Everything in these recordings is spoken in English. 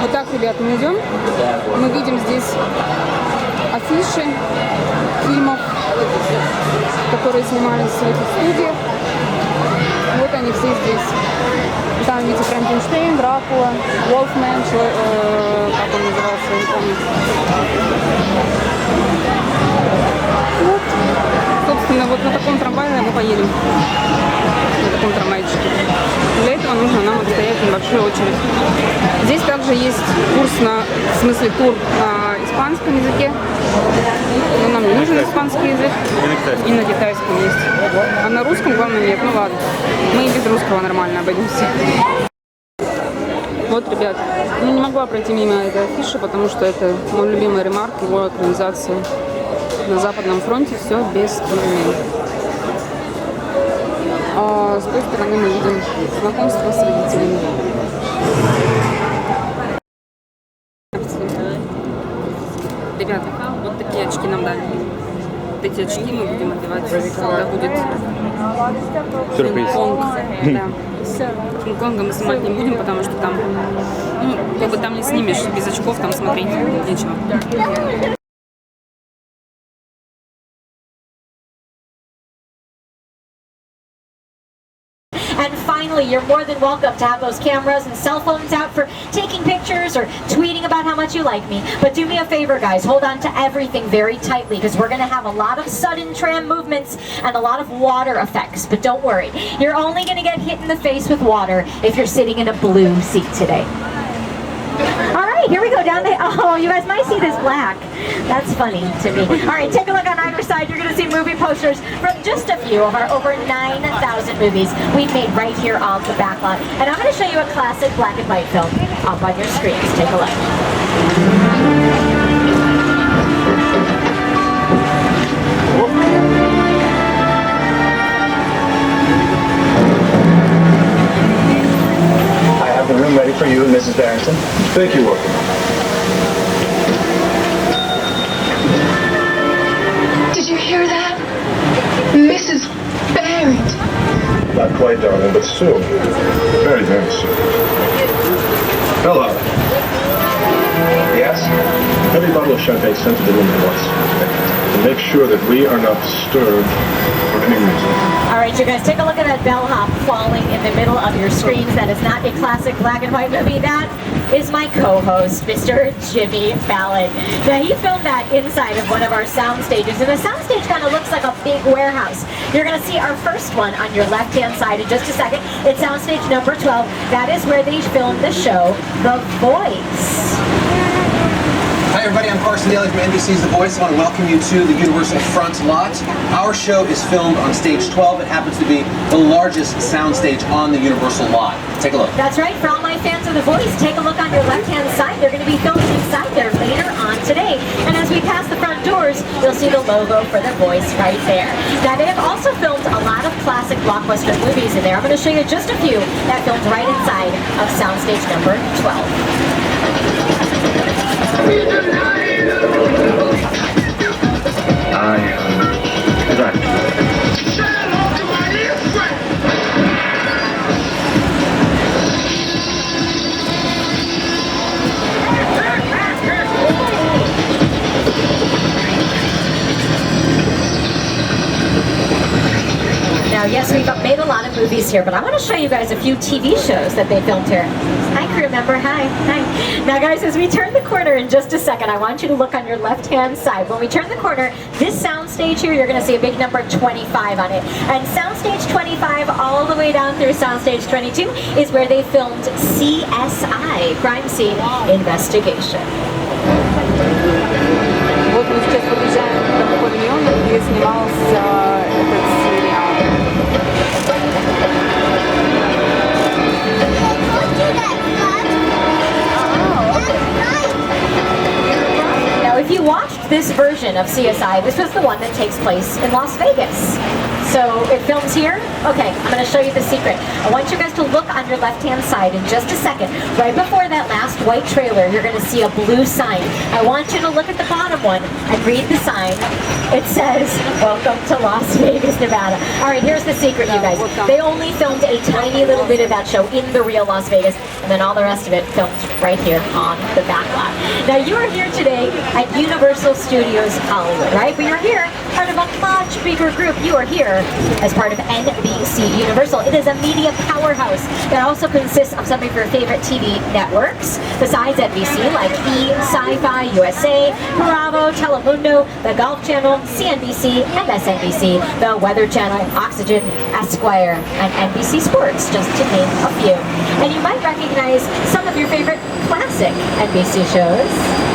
Вот так, ребят, мы идем. Мы видим здесь афиши фильмов, которые снимались в этих студиях. Вот они все здесь. Там, видите, Франкенштейн, Дракула, Wolfman, как он назывался, я не помню. Вот. Собственно, вот на таком трамвае мы поедем. На таком трамвайчике. Для этого нужно нам отстоять небольшую очередь. Здесь также есть курс в смысле тур на испанском языке. Но нам не нужен испанский язык. И на китайском есть. А на русском, главное, нет. Ну ладно. Мы и без русского нормально обойдемся. Вот, ребят, не могла пройти мимо этой афиши, потому что это мой любимый ремарк, его экранизация. На Западном фронте все без перемен. А с той стороны мы видим знакомство с родителями. Ребята, вот такие очки нам дали. Вот эти очки мы будем одевать, когда будет Кинг-Конг. Да. Кинг-Конга мы снимать не будем, потому что там, ну, как бы там не снимешь, без очков там смотреть нечего. And finally, you're more than welcome to have those cameras and cell phones out for taking pictures or tweeting about how much you like me. But do me a favor, guys, hold on to everything very tightly because we're going to have a lot of sudden tram movements and a lot of water effects. But don't worry, you're only going to get hit in the face with water if you're sitting in a blue seat today. All right, here we go down the, oh, you guys might see this black. That's funny to me. All right, take a look on either side. You're going to see movie posters from just a few of our over 9,000 movies we've made right here on the back lot. And I'm going to show you a classic black and white film up on your screens. Take a look. The room ready for you, Mrs. Barrington. Thank you, Walker. Did you hear that? Mrs. Barrington. Not quite, darling, but soon. Very, very soon. Hello. Yes? Heavy bottle of champagne sent to the room at once. And make sure that we are not disturbed for any reason. All right, you guys, take a look at that bellhop falling in the middle of your screens. That is not a classic black and white movie. That is my co-host, Mr. Jimmy Fallon. Now, he filmed that inside of one of our sound stages, and the sound stage kind of looks like a big warehouse. You're going to see our first one on your left-hand side in just a second. It's sound stage number 12. That is where they filmed the show, The Voice. Hi everybody, I'm Carson Daly from NBC's The Voice. I want to welcome you to the Universal Front Lot. Our show is filmed on stage 12. It happens to be the largest sound stage on the Universal lot. Take a look. That's right. For all my fans of The Voice, take a look on your left-hand side. They're going to be filmed inside there later on today. And as we pass the front doors, you'll see the logo for The Voice right there. Now, they have also filmed a lot of classic blockbuster movies in there. I'm going to show you just a few that filmed right inside of soundstage number 12. Now, yes, we've made a lot of movies here, but I want to show you guys a few TV shows that they filmed here. Hi, crew member. Hi. Hi. Now, guys, as we turn the corner in just a second, I want you to look on your left-hand side. When we turn the corner, this soundstage here, you're going to see a big number 25 on it. And soundstage 25 all the way down through soundstage 22 is where they filmed CSI, Crime Scene Investigation. Вот мы сейчас подъезжаем к тому павильону, где снимался этот сериал. Now, if you watched this version of CSI, this was the one that takes place in Las Vegas. So it films here. Okay, I'm going to show you the secret. I want you guys to look on your left-hand side in just a second. Right before that last white trailer, you're going to see a blue sign. I want you to look at the bottom one and read the sign. It says, "Welcome to Las Vegas, Nevada." All right, here's the secret, you guys. They only filmed a tiny little bit of that show in the real Las Vegas, and then all the rest of it filmed right here on the back lot. Now, you are here today at Universal Studios Hollywood, right? But you're here part of a much bigger group. You are here as part of NBC Universal. It is a media powerhouse that also consists of some of your favorite TV networks besides NBC, like E! Sci-Fi, USA, Bravo, Telemundo, the Golf Channel, CNBC, MSNBC, the Weather Channel, Oxygen, Esquire, and NBC Sports, just to name a few. And you might recognize some of your favorite classic NBC shows.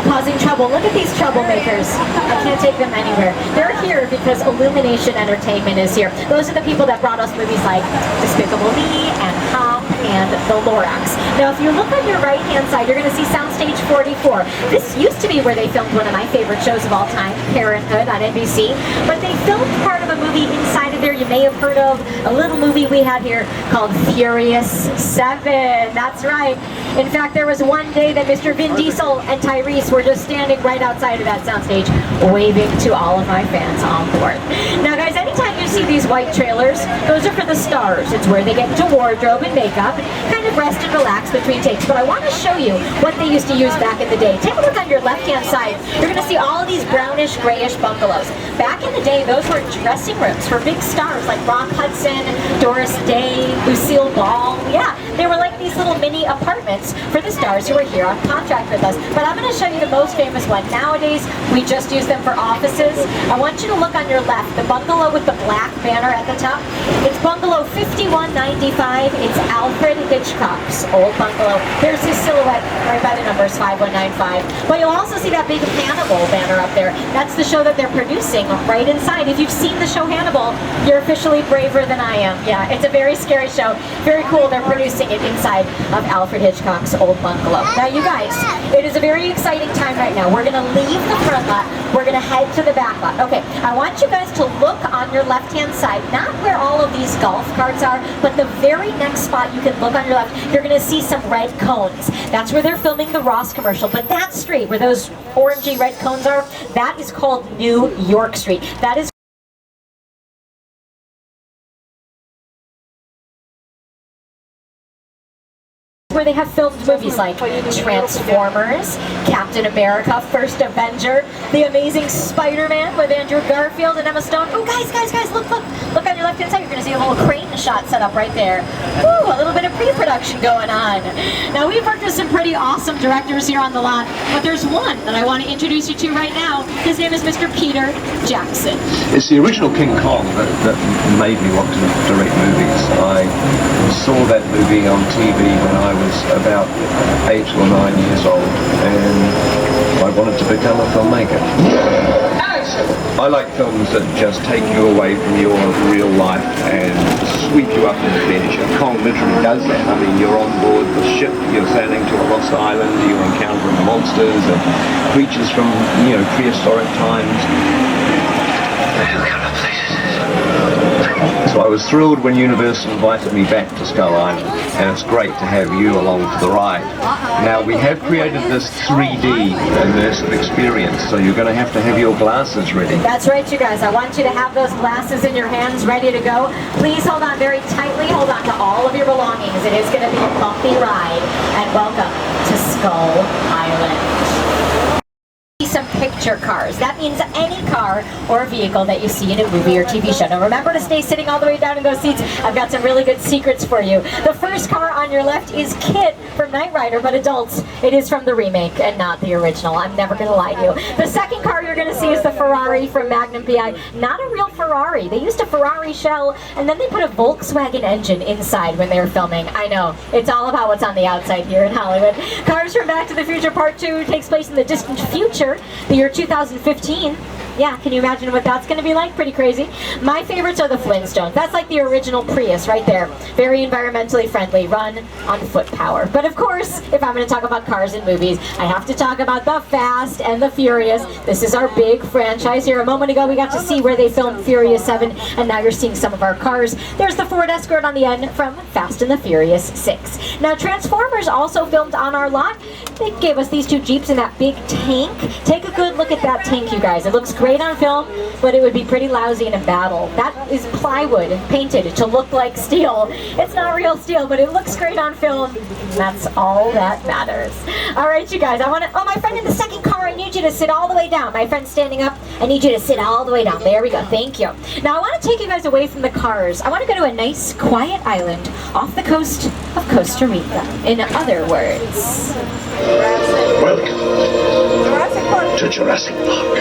Causing trouble. Look at these troublemakers. I can't take them anywhere. They're here because Illumination Entertainment is here. Those are the people that brought us movies like Despicable Me and Hop and The Lorax. Now, if you look on your right-hand side, you're going to see Soundstage 44. This used to be where they filmed one of my favorite shows of all time, Parenthood on NBC, but they filmed part of a movie inside of there you may have heard of, a little movie we had here called Furious 7. That's right. In fact, there was one day that Mr. Vin Diesel and Tyrese were just standing right outside of that soundstage waving to all of my fans on board. Now, guys, anytime you see these white trailers, those are for the stars. It's where they get into wardrobe and makeup, kind of rest and relax between takes. But I want to show you what they used to use back in the day. Take a look on your left-hand side. You're going to see all of these brownish, grayish bungalows. Back in the day, those were dressing rooms for big stars like Rock Hudson, Doris Day, Lucille Ball. Yeah, they were like these little mini apartments for the stars who are here on contract with us. But I'm going to show you the most famous one. Nowadays, we just use them for offices. I want you to look on your left, the bungalow with the black banner at the top. It's bungalow 5195. It's Alfred Hitchcock's old bungalow. There's his silhouette right by the numbers 5195. But you'll also see that big Hannibal banner up there. That's the show that they're producing right inside. If you've seen the show Hannibal, you're officially braver than I am. Yeah, it's a very scary show. Very cool. They're producing it inside of Alfred Hitchcock's old bungalow. Now, you guys, it is a very exciting time right now. We're going to leave the front lot. We're going to head to the back lot. Okay, I want you guys to look on your left-hand side, not where all of these golf carts are, but the very next spot you can look on your left. You're going to see some red cones. That's where they're filming the Ross commercial. But that street where those orangey red cones are, that is called New York Street. That is where they have filmed movies like Transformers, Captain America, First Avenger, The Amazing Spider-Man with Andrew Garfield and Emma Stone. Oh, guys, look on your left-hand side. You're going to see a little crane shot set up right there. Ooh, a little bit of pre-production going on. Now, we've worked with some pretty awesome directors here on the lot, but there's one that I want to introduce you to right now. His name is Mr. Peter Jackson. It's the original King Kong that made me want to direct movies. I saw that movie on TV when I was about 8 or 9 years old, and I wanted to become a filmmaker. I like films that just take you away from your real life and sweep you up in adventure. Kong literally does that. I mean, you're on board the ship, you're sailing to a lost island, you're encountering monsters and creatures from, prehistoric times. So I was thrilled when Universal invited me back to Skull Island, and it's great to have you along for the ride. Now, we have created this 3D immersive experience, so you're going to have your glasses ready. That's right, you guys. I want you to have those glasses in your hands ready to go. Please hold on very tightly. Hold on to all of your belongings. It is going to be a bumpy ride, and welcome to Skull Island. Some picture cars. That means any car or vehicle that you see in a movie or TV show. Now, remember to stay sitting all the way down in those seats. I've got some really good secrets for you. The first car on your left is Kit from Knight Rider, but adults, it is from the remake and not the original. I'm never going to lie to you. The second car you're going to see is the Ferrari from Magnum PI. Not a real Ferrari. They used a Ferrari shell, and then they put a Volkswagen engine inside when they were filming. I know. It's all about what's on the outside here in Hollywood. Cars from Back to the Future Part 2 takes place in the distant future, the year 2015. Yeah, can you imagine what that's going to be like? Pretty crazy. My favorites are the Flintstones. That's like the original Prius right there. Very environmentally friendly, run on foot power. But of course, if I'm going to talk about cars in movies, I have to talk about the Fast and the Furious. This is our big franchise here. A moment ago, we got to see where they filmed Furious 7, and now you're seeing some of our cars. There's the Ford Escort on the end from Fast and the Furious 6. Now, Transformers also filmed on our lot. They gave us these two Jeeps and that big tank. Take a good look at that tank, you guys. It looks great on film, but it would be pretty lousy in a battle. That is plywood painted to look like steel. It's not real steel, but it looks great on film. That's all that matters. All right, you guys, oh, my friend in the second car, I need you to sit all the way down. My friend's standing up. I need you to sit all the way down. There we go. Thank you. Now, I want to take you guys away from the cars. I want to go to a nice, quiet island off the coast of Costa Rica. In other words, Welcome to Jurassic Park.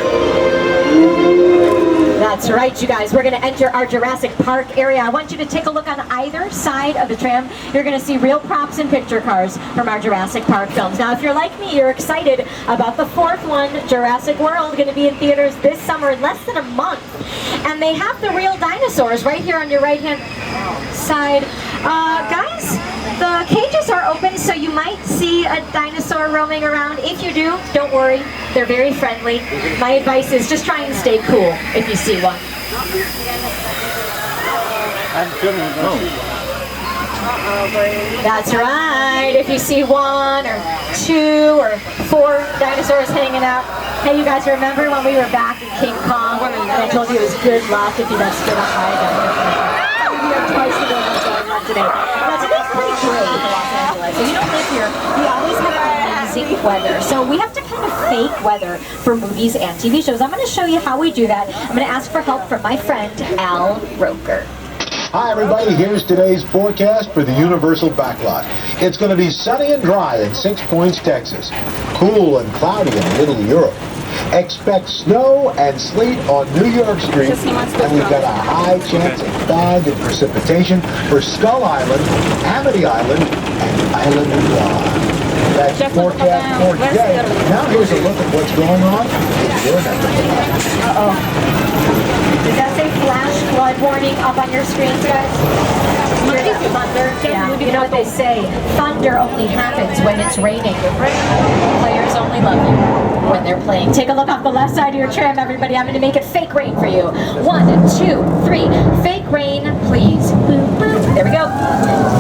that's right, you guys. We're going to enter our Jurassic Park area. I want you to take a look on either side of the tram. You're going to see real props and picture cars from our Jurassic Park films. Now, if you're like me, you're excited about the fourth one, Jurassic World, going to be in theaters this summer in less than a month. And they have the real dinosaurs right here on your right-hand side. Guys, the cages are open, so you might see a dinosaur roaming around. If you do, don't worry. They're very friendly. My advice is just try and stay cool if you see one. That's right. If you see one or two or four dinosaurs hanging out. Hey, you guys remember when we were back in King Kong and I told you it was good luck if you got stood up high down? We have twice the buildings going on today. Now, today's pretty great in Los Angeles. If you don't live here, we always have amazing weather. So we have to kind of fake weather for movies and TV shows. I'm going to show you how we do that. I'm going to ask for help from my friend, Al Roker. Hi everybody, here's today's forecast for the Universal Backlot. It's going to be sunny and dry in 6 Points, Texas. Cool and cloudy in Middle Europe. Expect snow and sleet on New York Street, and we've got a high chance of fog and precipitation for Skull Island, Amity Island, and Island of Wild. That's the forecast for today. Now here's a look at what's going on in your neck of the woods. Uh-oh. Does that say flash flood warning up on your screens, guys? Hear that thunder? Yeah. You know what they say? Thunder only happens when it's raining. Players only love you when they're playing. Take a look off the left side of your tram, everybody. I'm going to make it fake rain for you. 1, 2, 3. Fake rain, please. Boop, boop. There we go.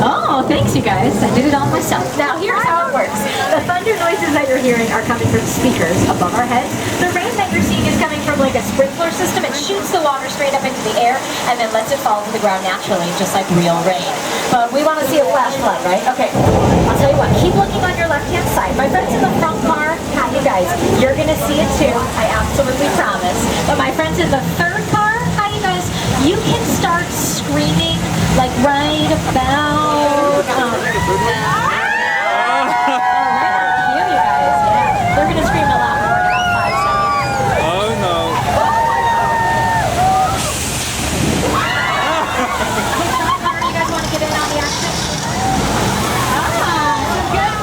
Oh, thanks, you guys. I did it all myself. Now, here's how it works. The thunder noises that you're hearing are coming from speakers above our heads. The rain that you're seeing is coming from like a sprinkler system. It shoots the water straight up into the air and then lets it fall to the ground naturally, just like real rain. But we want to see a flash flood, right? Okay. I'll tell you what. Keep looking on your left-hand side. My friends in the front car, you guys, you're going to see it too. I absolutely promise. But my friends in the third car, you guys, you can start screaming like right about... They're going to scream a lot more in about 5 seconds. Oh no. You guys want to get in on the action? Some good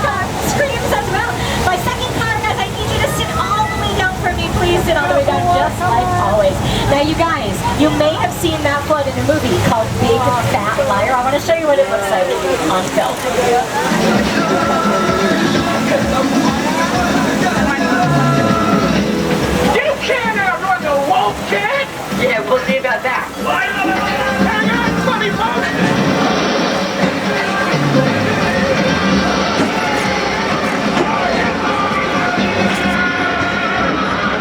screams as well. My second car, guys, I need you to sit all the way down for me. Please sit all the way down, just like always. Now, you guys, you may have seen that flood in a movie called Big Fat Liar. I want to show you what it looks like on film. You can't outrun the wolf, kid! Yeah, we'll see about that. Hang on, funny folks!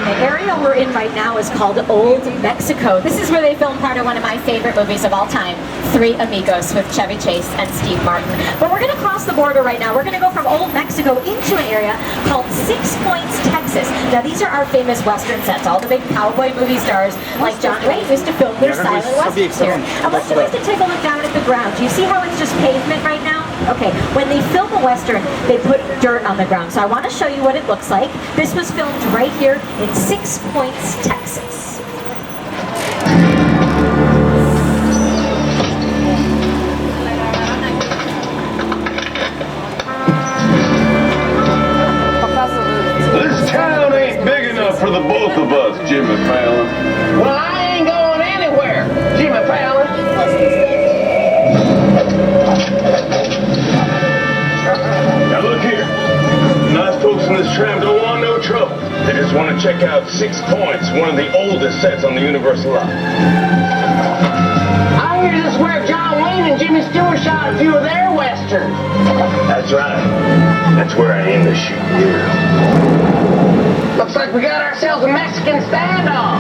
The area we're in right now is called Old Mexico. This is where they filmed part of one of my favorite movies of all time, Three Amigos with Chevy Chase and Steve Martin. But we're going to cross the border right now. We're going to go from Old Mexico into an area called 6 Points, Texas. Now these are our famous Western sets. All the big cowboy movie stars like John Wayne used to film their silent westerns here. I want you guys to take a look down at the ground. Do you see how it's just pavement right now? Okay, when they film a Western, they put dirt on the ground. So I want to show you what it looks like. This was filmed right here in 6 Points, Texas. This town ain't big enough for the both of us. Jimmy Fallon. Well, I ain't going anywhere, Jimmy Fallon. Now look here. Nice folks in this tram don't want no trouble. They just want to check out 6 Points, one of the oldest sets on the Universal lot. I hear this is where John Wayne and Jimmy Stewart shot a few of their westerns. That's right. That's where I aim to shoot here. Looks like we got ourselves a Mexican standoff.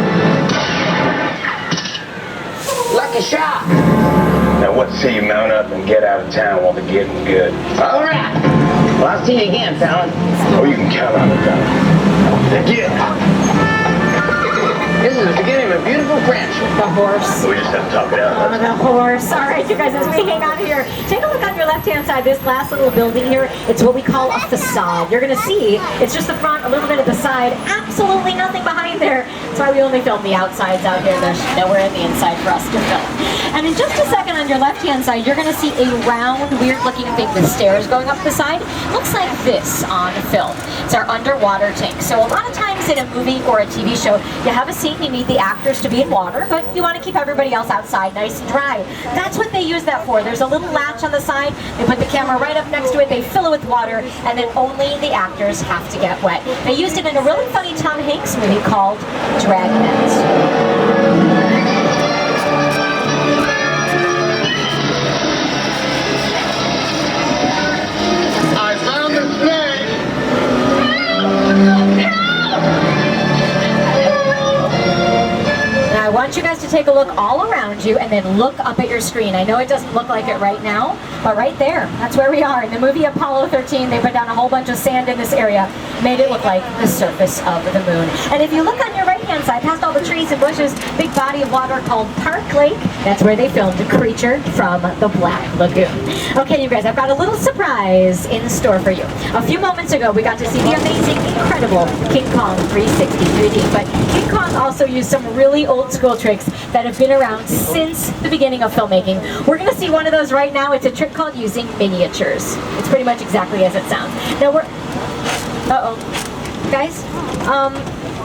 Lucky shot. Now what say you mount up and get out of town while the getting good? All right. Well, I'll see you again, Fallon. Oh, you can count on it, Doc. Now get out. This is the beginning of a beautiful friendship. The horse. We just have to talk it out. Oh, the horse. All right, you guys, as we hang on here, take a look on your left-hand side. This last little building here, it's what we call a facade. You're going to see it's just the front, a little bit of the side, absolutely nothing behind there. That's why we only film the outsides out here. There's nowhere in the inside for us to film. And in just a second on your left-hand side, you're going to see a round, weird-looking thing with stairs going up the side. Looks like this on film. It's our underwater tank. So a lot of times in a movie or a TV show, you have a scene, you need the actors to be in water, but you want to keep everybody else outside nice and dry. That's what they use that for. There's a little latch on the side. They put the camera right up next to it. They fill it with water, and then only the actors have to get wet. They used it in a really funny Tom Hanks movie called Dragnet. I found the snake. Now I want you guys to take a look all around you and then look up at your screen. I know it doesn't look like it right now, but right there, that's where we are. In the movie Apollo 13, they put down a whole bunch of sand in this area, made it look like the surface of the moon. And if you look on your right-hand side, past all the trees and bushes, big body of water called Park Lake, that's where they filmed Creature from the Black Lagoon. Okay, you guys, I've got a little surprise in store for you. A few moments ago, we got to see the amazing, incredible King Kong 360 3D, but King Kong also used some really old school tricks that have been around since the beginning of filmmaking. We're going to see one of those right now. It's a trick called using miniatures. It's pretty much exactly as it sounds. Now we're... Uh-oh. Guys?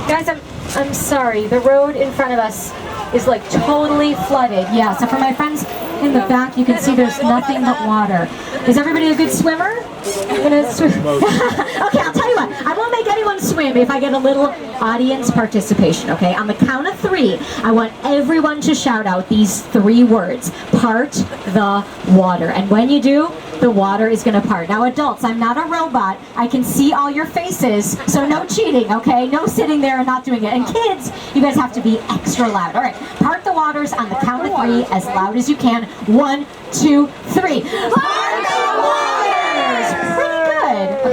Guys, I'm sorry. The road in front of us is like totally flooded. Yeah, so for my friends in the back, you can see there's nothing but water. Is everybody a good swimmer? Gonna swim? Okay, I'll tell you what. I won't make anyone swim if I get a little audience participation, okay? On the count of 3, I want everyone to shout out these 3 words. Part the water. And when you do, the water is gonna part. Now adults, I'm not a robot. I can see all your faces, so no cheating, okay? No sitting there and not doing it. And kids, you guys have to be extra loud. All right, part the waters on the count of 3 as loud as you can. 1, 2, 3. Part the waters! Pretty good. A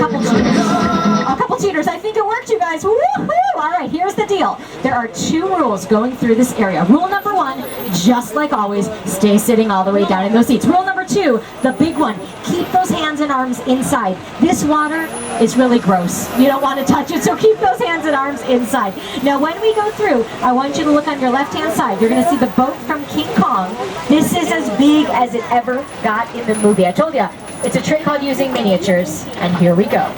couple cheaters. I think it worked, you guys. Woohoo! All right, here's the deal. There are 2 rules going through this area. Rule number 1, just like always, stay sitting all the way down in those seats. Rule number 2, the big one, keep those hands and arms inside. This water is really gross. You don't want to touch it, so keep those hands and arms inside. Now, when we go through, I want you to look on your left-hand side. You're going to see the boat from King Kong. This is as big as it ever got in the movie. I told you, it's a trick called using miniatures, and here we go.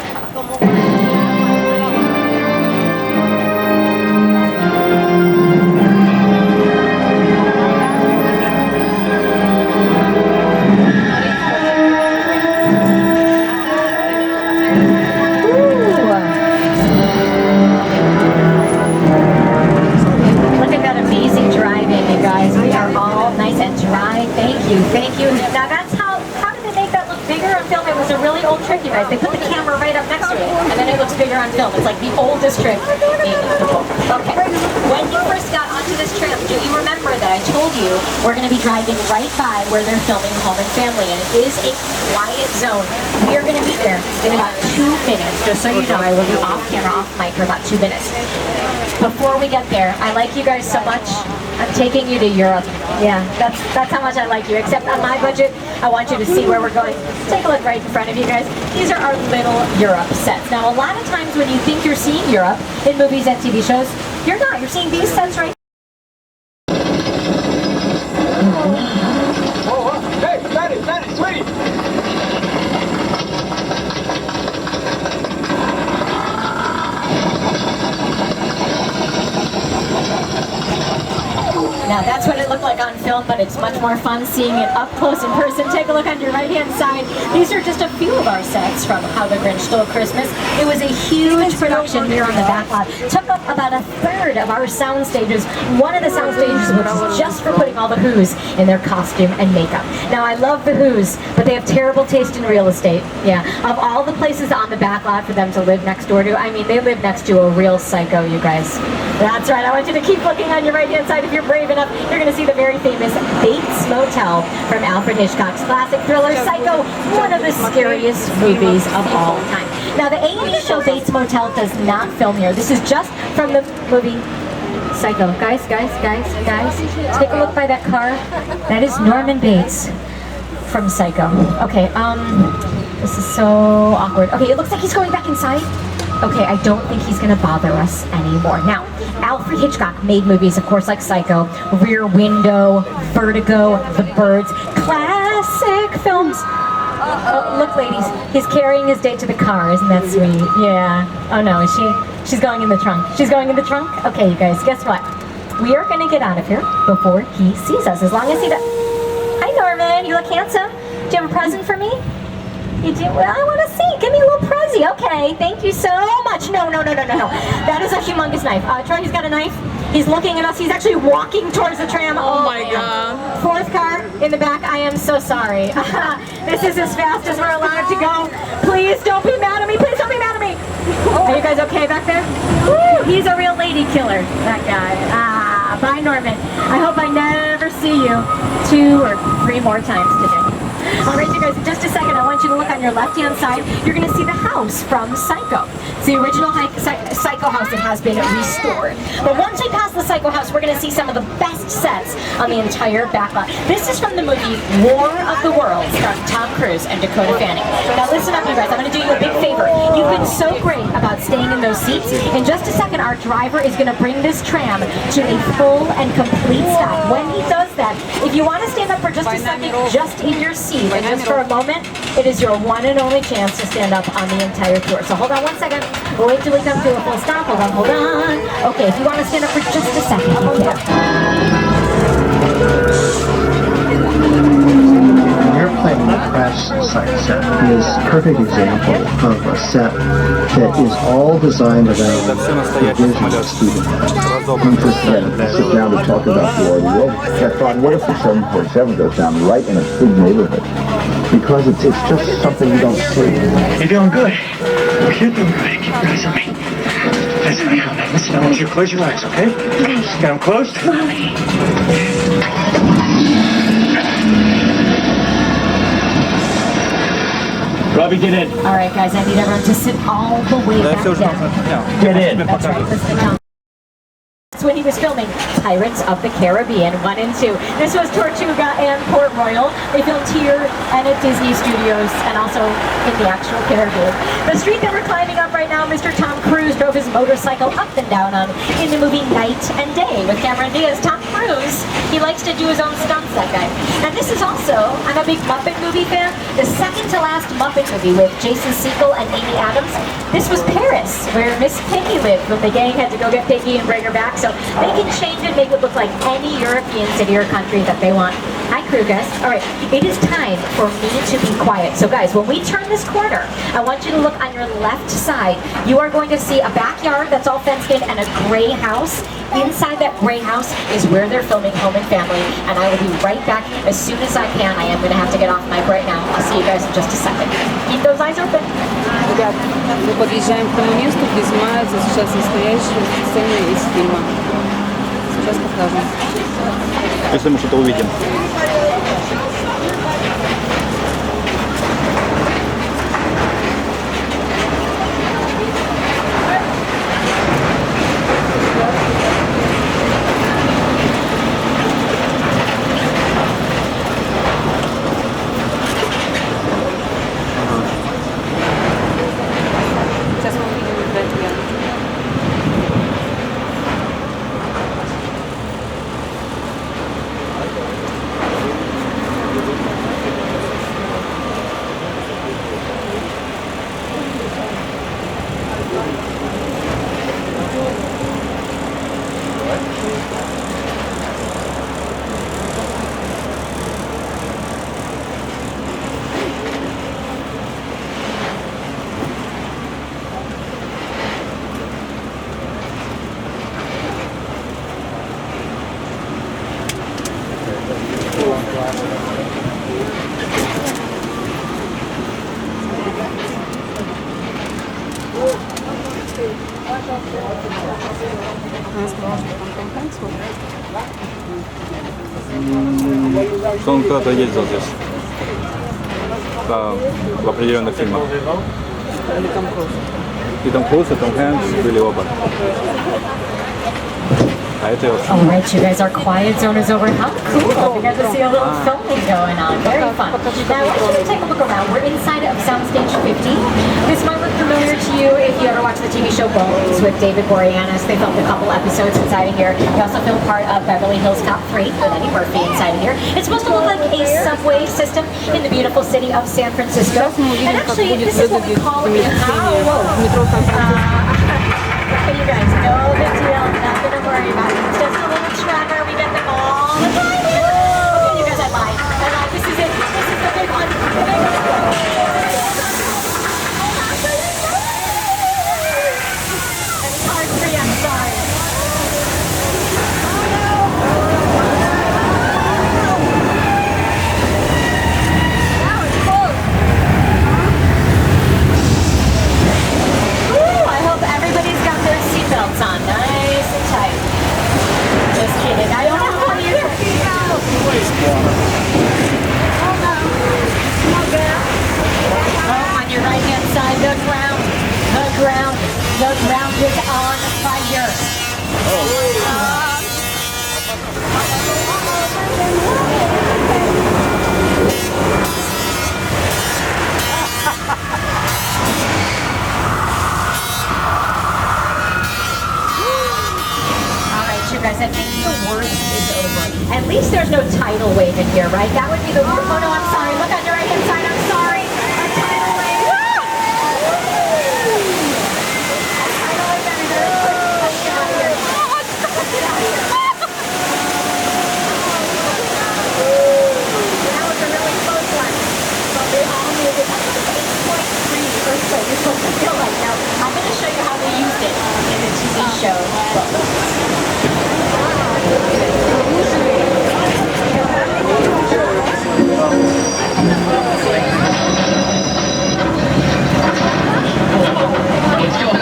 Thank you. Now that's how did they make that look bigger on film? It was a really old trick, you guys. They put the camera right up next to it, and then it looks bigger on film. It's like the oldest trick in the book. Okay. When you first got onto this tram, do you remember that I told you we're going to be driving right by where they're filming Home and Family, and it is a quiet zone. We are going to be there in about 2 minutes. Just so you know, I will be off camera, off mic for about 2 minutes. Before we get there, I like you guys so much. I'm taking you to Europe. Yeah, that's how much I like you. Except on my budget, I want you to see where we're going. Take a look right in front of you guys. These are our little Europe sets. Now, a lot of times when you think you're seeing Europe in movies and TV shows, you're not. You're seeing these sets right. Hey, Betty, sweetie. film, but it's much more fun seeing it up close in person. Take a look on your right-hand side. These are just a few of our sets from How the Grinch Stole Christmas. It was a huge production here on the backlot. Took up about a third of our sound stages. One of the sound stages was just for putting all the Who's in their costume and makeup. Now, I love the Who's, but they have terrible taste in real estate. Yeah, of all the places on the backlot for them to live next door to, I mean, they live next to a real psycho, you guys. That's right. I want you to keep looking on your right-hand side. If you're brave enough, you're going to see the very famous Bates Motel from Alfred Hitchcock's classic thriller Psycho, one of the scariest movies of all time. Now, the A&E show Bates Motel does not film here. This is just from the movie Psycho. Guys, take a look by that car. That is Norman Bates from Psycho. Okay, this is so awkward. Okay, it looks like he's going back inside. Okay, I don't think he's gonna bother us anymore. Now, Alfred Hitchcock made movies, of course, like Psycho, Rear Window, Vertigo, The Birds, classic films. Oh, look, ladies, he's carrying his date to the car. Isn't that sweet? Yeah. Oh no, is she? She's going in the trunk. She's going in the trunk? Okay, you guys, guess what? We are gonna get out of here before he sees us, as long as he does. Hi, Norman, you look handsome. Do you have a present for me? You do? Well, I want to see. Give me a little prezi. Okay, thank you so much. No. That is a humongous knife. Troy, he's got a knife. He's looking at us. He's actually walking towards the tram. Oh my God. Fourth car in the back. I am so sorry. This is as fast as we're allowed to go. Please don't be mad at me. Please don't be mad at me. Are you guys okay back there? Woo, he's a real lady killer, that guy. Bye, Norman. I hope I never see you 2 or 3 more times today. All right, you guys, in just a second, I want you to look on your left-hand side. You're going to see the house from Psycho. It's the original Psycho house that has been restored. But once we pass the Psycho house, we're going to see some of the best sets on the entire backlot. This is from the movie War of the Worlds, starring Tom Cruise and Dakota Fanning. Now listen up, you guys. I'm going to do you a big favor. You've been so great about staying in those seats. In just a second, our driver is going to bring this tram to a full and complete stop. When he does that, if you want to stand up for just a second, just in your seat, and just for a moment, it is your one and only chance to stand up on the entire tour. So hold on one second. We'll wait till we come to a full stop. Hold on. Okay, if you want to stand up for just a second, you can. Your planning to crash site set is a perfect example of a set that is all designed around the vision of Stephen. When first sit down to talk about War of the World, I thought, what if the 747 goes down right in a big neighborhood? Because it's just something you don't see. You're doing good. You're doing good. Keep your eyes on me. Listen, I want you to close your eyes, okay? Get them closed. Robbie, get in. All right, guys, I need everyone to sit all the way back down. Get in. That's right, listen down. When he was filming Pirates of the Caribbean 1 and 2. This was Tortuga and Port Royal. They filmed here and at Disney Studios and also in the actual Caribbean. The street that we're climbing up right now, Mr. Tom Cruise drove his motorcycle up and down on in the movie Night and Day with Cameron Diaz. Tom Cruise, he likes to do his own stunts, that guy. And this is also, I'm a big Muppet movie fan, the second to last Muppet movie with Jason Segel and Amy Adams. This was Paris, where Miss Piggy lived, but the gang had to go get Piggy and bring her back. So they can change it, make it look like any European city or country that they want. Hi, crew guys. All right, it is time for me to be quiet. So guys, when we turn this corner, I want you to look on your left side. You are going to see a backyard that's all fenced in and a gray house. Inside that gray house is where they're filming Home and Family, and I will be right back as soon as I can. I am going to have to get off mic right now. I'll see you guys in just a second. Keep those eyes open. Ребят, мы подъезжаем к тому месту, где снимаются сейчас настоящие сцены из фильма. Сейчас покажем. Если мы что-то увидим. Сейчас мы увидим Датьяну. Она сказала, что там Том Хэнкс. Что он когда-то ездил здесь. Да, в определенных фильмах. Или Том Круз. И Том Круз, и Том Хэнкс были оба. All right, you guys, our quiet zone is over. How cool! You guys will see a little filming going on. Very fun. Now, I want you to take a look around. We're inside of Soundstage 50. This might look familiar to you if you ever watched the TV show Bones with David Boreanaz. They filmed a couple episodes inside of here. They also filmed part of Beverly Hills Cop 3 with Eddie Murphy inside of here. It's supposed to look like a subway system in the beautiful city of San Francisco. And actually, this is what we call it. You guys, no big deal, nothing to worry about. It's just a little tremor. We get them all the time. Okay, you guys, I lied. This is it. This is the big one. The big one. It's hard for you, I'm sorry. Belts on nice and tight. Just kidding. I don't have one either. Oh, on your right hand side, the ground is on fire. Guys, I think the worst is over. At least there's no tidal wave in here, right? That would be the worst. Oh no, I'm sorry. Look on your right hand side. I'm sorry. A tidal wave. Tidal wave, everybody. Let's get out of here. Let's get out of here. That was a really close one. But we all knew that was an 8.3 earthquake. It's supposed to feel like. Now, I'm going to show you how they used it in the TV show. What's going on?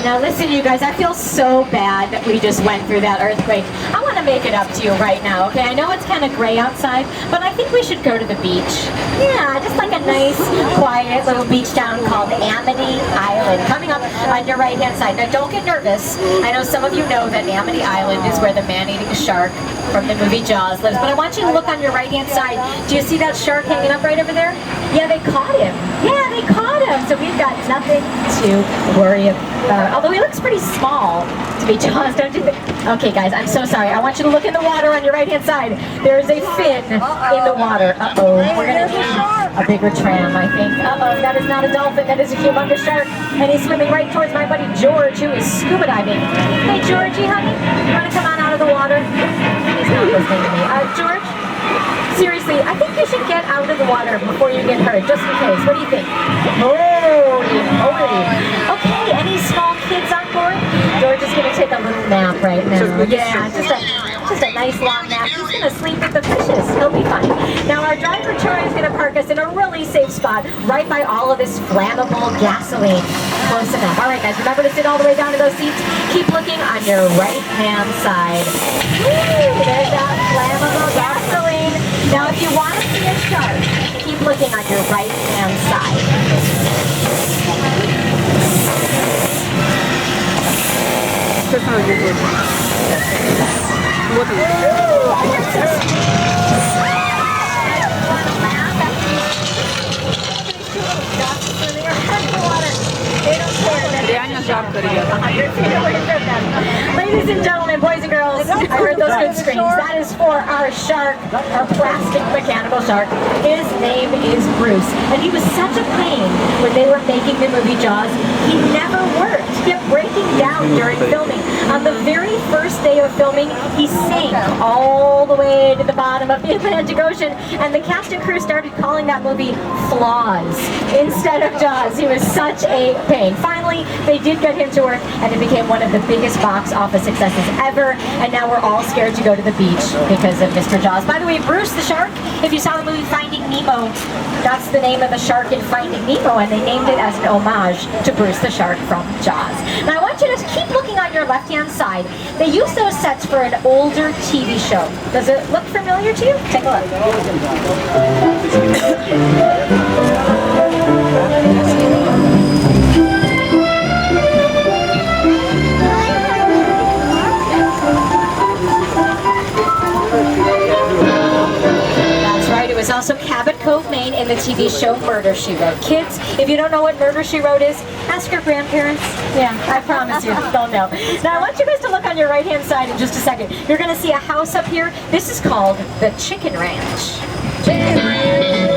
Now listen, you guys, I feel so bad that we just went through that earthquake. I want to make it up to you right now, okay? I know it's kind of gray outside, but I think we should go to the beach. Yeah, just like a nice, quiet little beach town called Amity Island, coming up on your right-hand side. Now don't get nervous. I know some of you know that Amity Island is where the man-eating shark from the movie Jaws lives, but I want you to look on your right-hand side. Do you see that shark hanging up right over there? Yeah, they caught him. Yeah, they caught him. So we've got nothing to worry about. Although he looks pretty small to be Jaws, don't you think? Okay, guys, I'm so sorry. I want you to look in the water on your right-hand side. There is a fin in the water. Uh-oh, we're going to need a bigger tram, I think. Uh-oh, that is not a dolphin. That is a humongous shark. And he's swimming right towards my buddy George, who is scuba diving. Hey, Georgie, honey, you want to come on out of the water? He's not listening to me. George? Seriously, I think you should get out of the water before you get hurt, just in case. What do you think? Holy moly. Okay, any small kids on board? George is going to take a little nap right now. Yeah, just a nice long nap. He's going to sleep with the fishes. He'll be fine. Now, our driver, Troy, is going to park us in a really safe spot right by all of this flammable gasoline. Close enough. All right, guys, remember to sit all the way down to those seats. Keep looking on your right-hand side. Woo, there's that flammable gasoline. Now, if you want to see a shark, keep looking on your right-hand side. Вот он. Реально жарко, ребята. Ladies and gentlemen, boys and girls, I heard those good screams. That is for our shark, our plastic mechanical shark. His name is Bruce, and he was such a pain when they were making the movie Jaws. He never worked. He kept breaking down during filming. On the very first day of filming, he sank all the way to the bottom of the Atlantic Ocean, and the cast and crew started calling that movie Flaws instead of Jaws. He was such a pain. Finally, they did get him to work, and it became one of the biggest box office successes ever, and now we're all scared to go to the beach because of Mr. Jaws. By the way, Bruce the shark, if you saw the movie Finding Nemo, that's the name of the shark in Finding Nemo, and they named it as an homage to Bruce the shark from Jaws. Now I want you to keep looking on your left-hand side. They use those sets for an older TV show. Does it look familiar to you? Take a look. It was also Cabot Cove, Maine in the TV show Murder, She Wrote. Kids, if you don't know what Murder, She Wrote is, ask your grandparents. Yeah, I promise you, they'll know. Now, I want you guys to look on your right-hand side in just a second. You're going to see a house up here. This is called the Chicken Ranch. Chicken Ranch.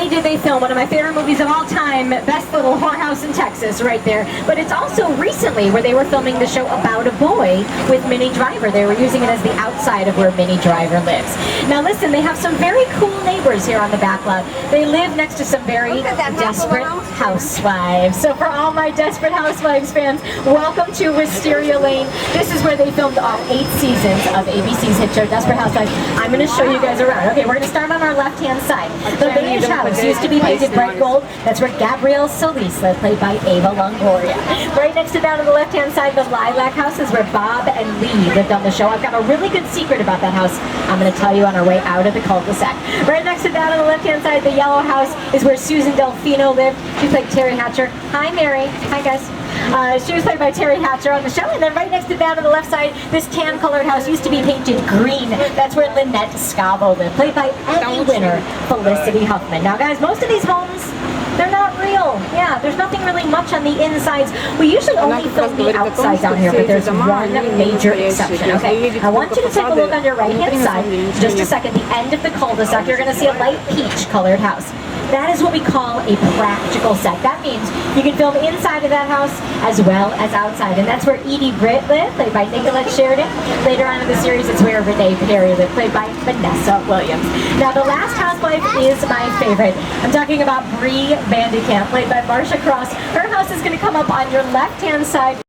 Did they film one of my favorite movies of all time, Best Little Whorehouse in Texas, right there. But it's also recently where they were filming the show about a boy with Minnie Driver. They were using it as the outside of where Minnie Driver lives. Now listen, they have some very cool neighbors here on the back lot. They live next to some very desperate housewives. So for all my Desperate Housewives fans, welcome to Wisteria Lane. This is where they filmed all 8 seasons of ABC's hit show Desperate Housewives. I'm going to show you guys around. Okay, we're going to start on our left-hand side. The beige house used to be painted bright gold. That's where Gabrielle Solis lived, played by Ava Longoria. Right next to that on the left-hand side, the Lilac House is where Bob and Lee lived on the show. I've got a really good secret about that house I'm going to tell you on our way out of the cul-de-sac. Right next to that on the left-hand side, the Yellow House is where Susan Delfino lived. She played Terry Hatcher. Hi, Mary. Hi, guys. She was played by Terry Hatcher on the show. And then right next to that on the left side, this tan-colored house used to be painted green. That's where Lynette Scavo lived, played by Emmy winner Felicity Huffman. Now, guys, most of these homes, they're not real. Yeah, there's nothing really much on the insides. We usually only film the outside down here, but there's one major exception. Okay, I want you to take a look on your right-hand side. Just a second, the end of the cul-de-sac, you're going to see a light peach-colored house. That is what we call a practical set. That means you can film inside of that house as well as outside. And that's where Edie Britt lived, played by Nicolette Sheridan. Later on in the series, it's where Renee Perry lived, played by Vanessa Williams. Now, the last housewife is my favorite. I'm talking about Bree Vandekamp, played by Marcia Cross. Her house is going to come up on your left-hand side.